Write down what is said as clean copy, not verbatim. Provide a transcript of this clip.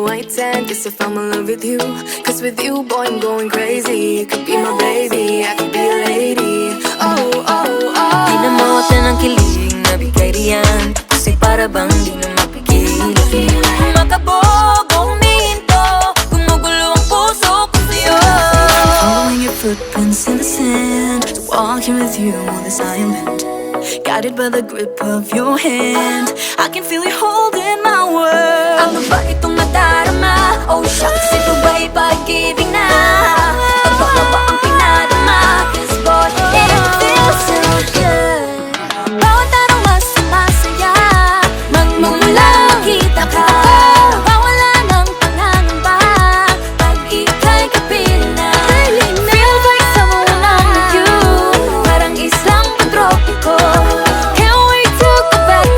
white tan, guess I fell in love with you. Cause with you, boy, I'm going crazy. You could be my baby, I could be a lady. Oh, oh, oh. Di na mawatan ang kilig na bigay riyan, kasi para bang di na mapigil. Makabog o humihinto, gumugulo ang puso ko sa'yo. Following your footprints in the sand, walking with you on this island, guided by the grip of your hand. I can feel you holding my world. Ano ba itong nadarama? Oh shucks, ito ba'y pag-ibig na?